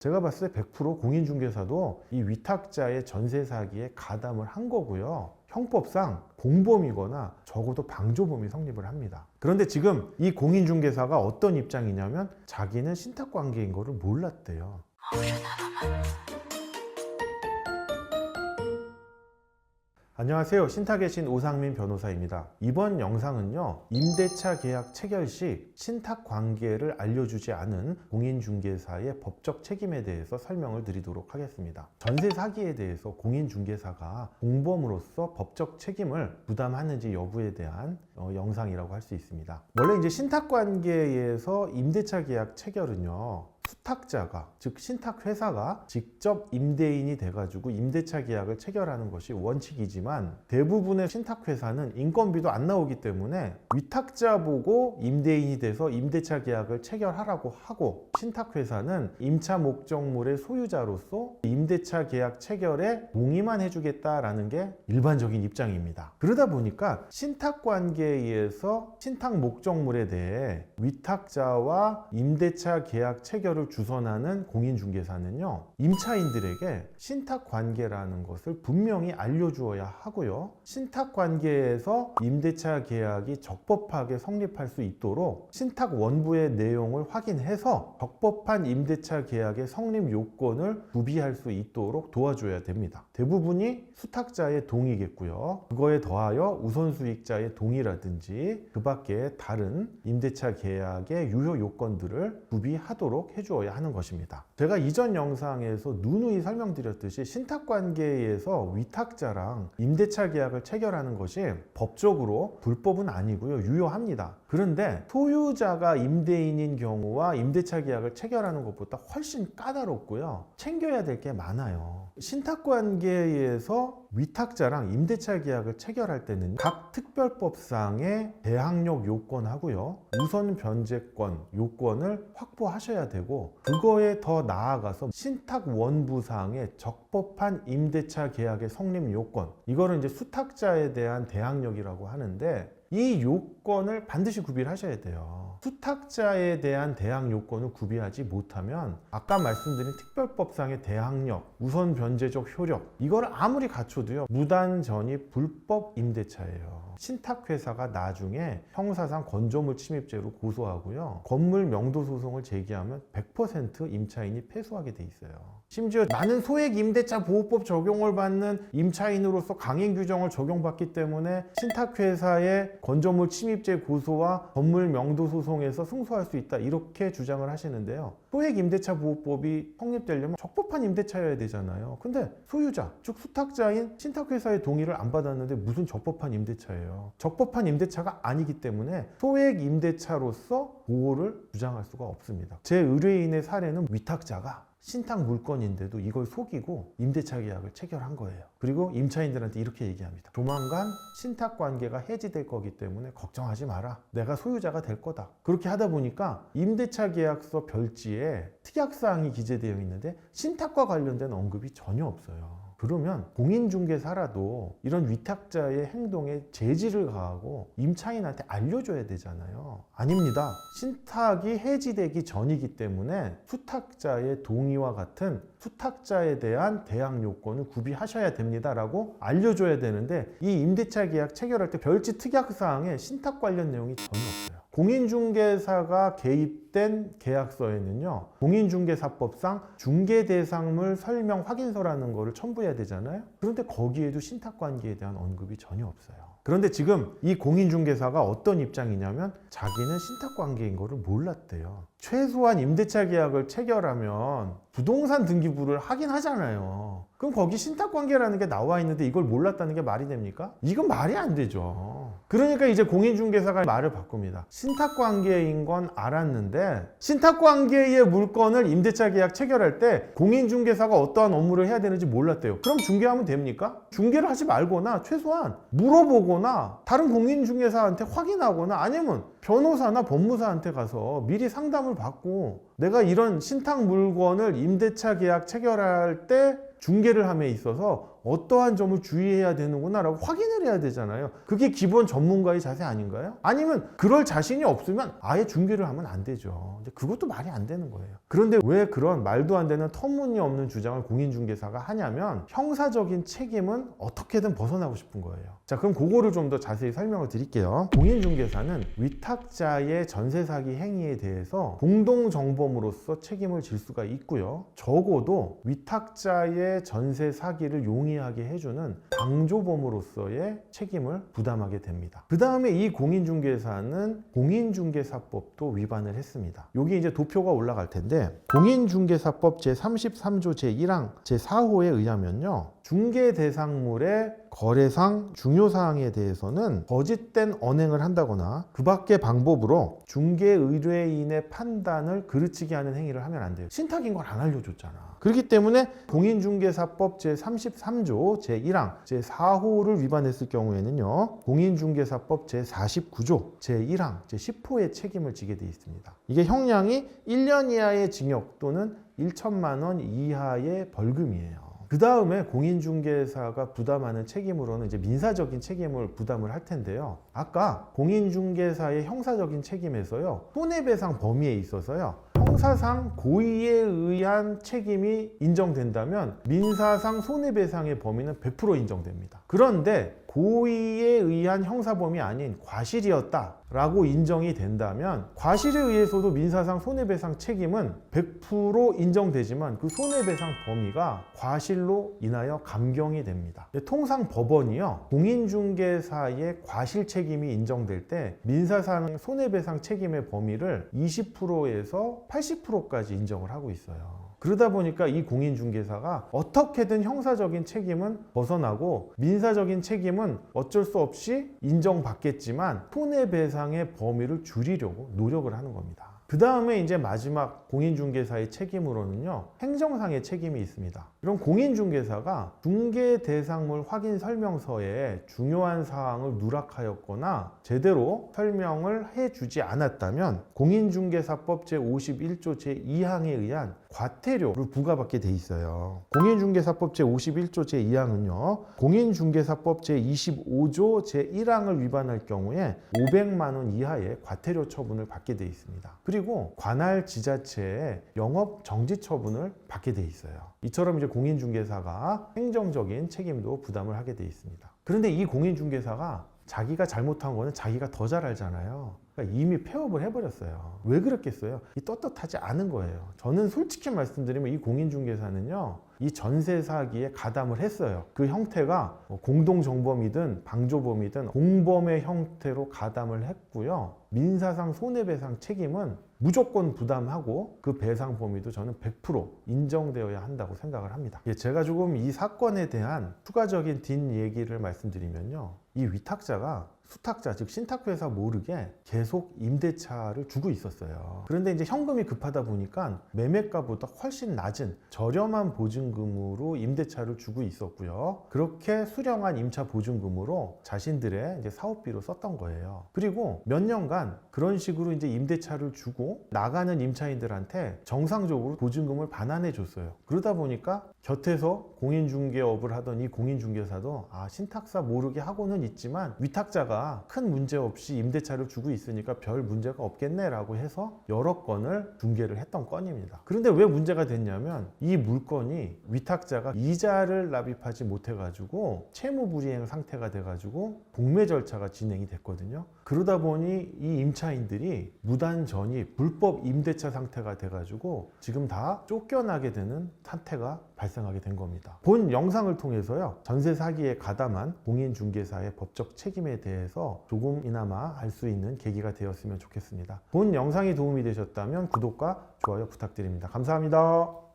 제가 봤을 때 100% 공인중개사도 이 위탁자의 전세 사기에 가담을 한 거고요. 형법상 공범이거나 적어도 방조범이 성립을 합니다. 그런데 지금 이 공인중개사가 어떤 입장이냐면 자기는 신탁관계인 거를 몰랐대요. 안녕하세요. 신탁의 신 오상민 변호사입니다. 이번 영상은요, 임대차 계약 체결 시 신탁 관계를 알려주지 않은 공인중개사의 법적 책임에 대해서 설명을 드리도록 하겠습니다. 전세 사기에 대해서 공인중개사가 공범으로서 법적 책임을 부담하는지 여부에 대한 영상이라고 할 수 있습니다. 원래 이제 신탁 관계에서 임대차 계약 체결은요, 수탁자가, 즉 신탁회사가 직접 임대인이 돼가지고 임대차 계약을 체결하는 것이 원칙이지만 대부분의 신탁회사는 인건비도 안 나오기 때문에 위탁자 보고 임대인이 돼서 임대차 계약을 체결하라고 하고, 신탁회사는 임차 목적물의 소유자로서 임대차 계약 체결에 동의만 해주겠다라는 게 일반적인 입장입니다. 그러다 보니까 신탁관계에서 신탁 목적물에 대해 위탁자와 임대차 계약 체결을 주선하는 공인중개사는요, 임차인들에게 신탁관계라는 것을 분명히 알려주어야 하고요, 신탁관계에서 임대차 계약이 적법하게 성립할 수 있도록 신탁 원부의 내용을 확인해서 적법한 임대차 계약의 성립 요건을 구비할 수 있도록 도와줘야 됩니다. 대부분이 수탁자의 동의겠고요, 그거에 더하여 우선수익자의 동의라든지 그 밖에 다른 임대차 계약의 유효 요건들을 구비하도록 해주어야 하는 것입니다. 제가 이전 영상에서 누누이 설명드렸듯이 신탁관계에서 위탁자랑 임대차 계약을 체결하는 것이 법적으로 불법은 아니고요, 유효합니다. 그런데 소유자가 임대인인 경우와 임대차 계약을 체결하는 것보다 훨씬 까다롭고요, 챙겨야 될 게 많아요. 신탁관계에서 위탁자랑 임대차 계약을 체결할 때는 각 특별법상의 대항력 요건하고요, 우선 변제권 요건을 확보하셔야 되고, 그거에 더 나아가서 신탁 원부상의 적법한 임대차 계약의 성립 요건, 이거를 이제 수탁자에 대한 대항력이라고 하는데, 이 요건을 반드시 구비를 하셔야 돼요. 수탁자에 대한 대항 요건을 구비하지 못하면 아까 말씀드린 특별법상의 대항력, 우선 변제적 효력, 이걸 아무리 갖춰도요, 무단전입 불법 임대차예요. 신탁회사가 나중에 형사상 건조물 침입죄로 고소하고요, 건물 명도 소송을 제기하면 100% 임차인이 패소하게 돼 있어요. 심지어 나는 소액 임대차 보호법 적용을 받는 임차인으로서 강행 규정을 적용받기 때문에 신탁회사의 건조물 침입죄 고소와 건물 명도 소송에서 승소할 수 있다, 이렇게 주장을 하시는데요, 소액 임대차 보호법이 성립되려면 적법한 임대차여야 되잖아요. 근데 소유자, 즉 수탁자인 신탁회사의 동의를 안 받았는데 무슨 적법한 임대차예요. 적법한 임대차가 아니기 때문에 소액 임대차로서 보호를 주장할 수가 없습니다. 제 의뢰인의 사례는 위탁자가 신탁 물건인데도 이걸 속이고 임대차 계약을 체결한 거예요. 그리고 임차인들한테 이렇게 얘기합니다. 조만간 신탁 관계가 해지될 거기 때문에 걱정하지 마라, 내가 소유자가 될 거다. 그렇게 하다 보니까 임대차 계약서 별지에 특약사항이 기재되어 있는데 신탁과 관련된 언급이 전혀 없어요. 그러면 공인중개사라도 이런 위탁자의 행동에 제지를 가하고 임차인한테 알려줘야 되잖아요. 아닙니다. 신탁이 해지되기 전이기 때문에 수탁자의 동의와 같은 수탁자에 대한 대항 요건을 구비하셔야 됩니다라고 알려줘야 되는데, 이 임대차 계약 체결할 때 별지 특약사항에 신탁 관련 내용이 전혀 없어요. 공인중개사가 개입된 계약서에는요, 공인중개사법상 중개대상물 설명 확인서라는 거를 첨부해야 되잖아요. 그런데 거기에도 신탁관계에 대한 언급이 전혀 없어요. 그런데 지금 이 공인중개사가 어떤 입장이냐면 자기는 신탁관계인 거를 몰랐대요. 최소한 임대차 계약을 체결하면 부동산 등기부를 하긴 하잖아요. 그럼 거기 신탁관계라는 게 나와 있는데 이걸 몰랐다는 게 말이 됩니까? 이건 말이 안 되죠. 그러니까 이제 공인중개사가 말을 바꿉니다. 신탁관계인 건 알았는데 신탁관계의 물건을 임대차 계약 체결할 때 공인중개사가 어떠한 업무를 해야 되는지 몰랐대요. 그럼 중개하면 됩니까? 중개를 하지 말거나 최소한 물어보거나 다른 공인중개사한테 확인하거나 아니면 변호사나 법무사한테 가서 미리 상담을 받고, 내가 이런 신탁 물건을 임대차 계약 체결할 때 중개를 함에 있어서 어떠한 점을 주의해야 되는구나라고 확인을 해야 되잖아요. 그게 기본 전문가의 자세 아닌가요? 아니면 그럴 자신이 없으면 아예 중개를 하면 안 되죠. 근데 그것도 말이 안 되는 거예요. 그런데 왜 그런 말도 안 되는 터무니없는 주장을 공인중개사가 하냐면 형사적인 책임은 어떻게든 벗어나고 싶은 거예요. 자, 그럼 그거를 좀 더 자세히 설명을 드릴게요. 공인중개사는 위탁자의 전세 사기 행위에 대해서 공동정범으로서 책임을 질 수가 있고요. 적어도 위탁자의 전세 사기를 용이하게 해주는 방조범으로서의 책임을 부담하게 됩니다. 그 다음에 이 공인중개사는 공인중개사법도 위반을 했습니다. 여기 이제 도표가 올라갈 텐데 공인중개사법 제33조 제1항 제4호에 의하면요, 중개 대상물의 거래상 중요사항에 대해서는 거짓된 언행을 한다거나 그 밖의 방법으로 중개 의뢰인의 판단을 그르치게 하는 행위를 하면 안 돼요. 신탁인 걸 안 알려줬잖아. 그렇기 때문에 공인중개사법 제33조 제1항 제4호를 위반했을 경우에는요, 공인중개사법 제49조 제1항 제10호의 책임을 지게 돼 있습니다. 이게 형량이 1년 이하의 징역 또는 1천만 원 이하의 벌금이에요. 그 다음에 공인중개사가 부담하는 책임으로는 이제 민사적인 책임을 부담을 할 텐데요. 아까 공인중개사의 형사적인 책임에서요, 손해배상 범위에 있어서요, 형사상 고의에 의한 책임이 인정된다면 민사상 손해배상의 범위는 100% 인정됩니다. 그런데 고의에 의한 형사범위 아닌 과실이었다 라고 인정이 된다면 과실에 의해서도 민사상 손해배상 책임은 100% 인정되지만 그 손해배상 범위가 과실로 인하여 감경이 됩니다. 통상 법원이요, 공인중개사의 과실 책임이 인정될 때 민사상 손해배상 책임의 범위를 20%에서 80%까지 인정을 하고 있어요. 그러다 보니까 이 공인중개사가 어떻게든 형사적인 책임은 벗어나고 민사적인 책임은 어쩔 수 없이 인정받겠지만 손해배상의 범위를 줄이려고 노력을 하는 겁니다. 그 다음에 이제 마지막 공인중개사의 책임으로는요, 행정상의 책임이 있습니다. 이런 공인중개사가 중개 대상물 확인 설명서에 중요한 사항을 누락하였거나 제대로 설명을 해주지 않았다면 공인중개사법 제51조 제2항에 의한 과태료를 부과받게 돼 있어요. 공인중개사법 제51조 제2항은요, 공인중개사법 제25조 제1항을 위반할 경우에 500만 원 이하의 과태료 처분을 받게 돼 있습니다. 그리고 관할 지자체에 영업 정지 처분을 받게 돼 있어요. 이처럼 이제 공인중개사가 행정적인 책임도 부담을 하게 돼 있습니다. 그런데 이 공인중개사가 자기가 잘못한 거는 자기가 더 잘 알잖아요. 그러니까 이미 폐업을 해버렸어요. 왜 그랬겠어요? 이 떳떳하지 않은 거예요. 저는 솔직히 말씀드리면 이 공인중개사는요, 이 전세 사기에 가담을 했어요. 그 형태가 공동정범이든 방조범이든 공범의 형태로 가담을 했고요. 민사상 손해배상 책임은 무조건 부담하고 그 배상 범위도 저는 100% 인정되어야 한다고 생각을 합니다. 제가 조금 이 사건에 대한 추가적인 뒷얘기를 말씀드리면요, 이 위탁자가 수탁자, 즉 신탁회사 모르게 계속 임대차를 주고 있었어요. 그런데 이제 현금이 급하다 보니까 매매가보다 훨씬 낮은 저렴한 보증금으로 임대차를 주고 있었고요. 그렇게 수령한 임차 보증금으로 자신들의 이제 사업비로 썼던 거예요. 그리고 몇 년간 그런 식으로 이제 임대차를 주고 나가는 임차인들한테 정상적으로 보증금을 반환해 줬어요. 그러다 보니까 곁에서 공인중개업을 하던 이 공인중개사도 신탁사 모르게 하고는 있지만 위탁자가 큰 문제 없이 임대차를 주고 있으니까 별 문제가 없겠네 라고 해서 여러 건을 중개를 했던 건입니다. 그런데 왜 문제가 됐냐면 이 물건이 위탁자가 이자를 납입하지 못해 가지고 채무불이행 상태가 돼 가지고 공매 절차가 진행이 됐거든요. 그러다 보니 이 임차인들이 무단 전입, 불법 임대차 상태가 돼 가지고 지금 다 쫓겨나게 되는 사태가 발생하게 된 겁니다. 본 영상을 통해서요, 전세 사기에 가담한 공인중개사의 법적 책임에 대해서 조금이나마 알 수 있는 계기가 되었으면 좋겠습니다. 본 영상이 도움이 되셨다면 구독과 좋아요 부탁드립니다. 감사합니다.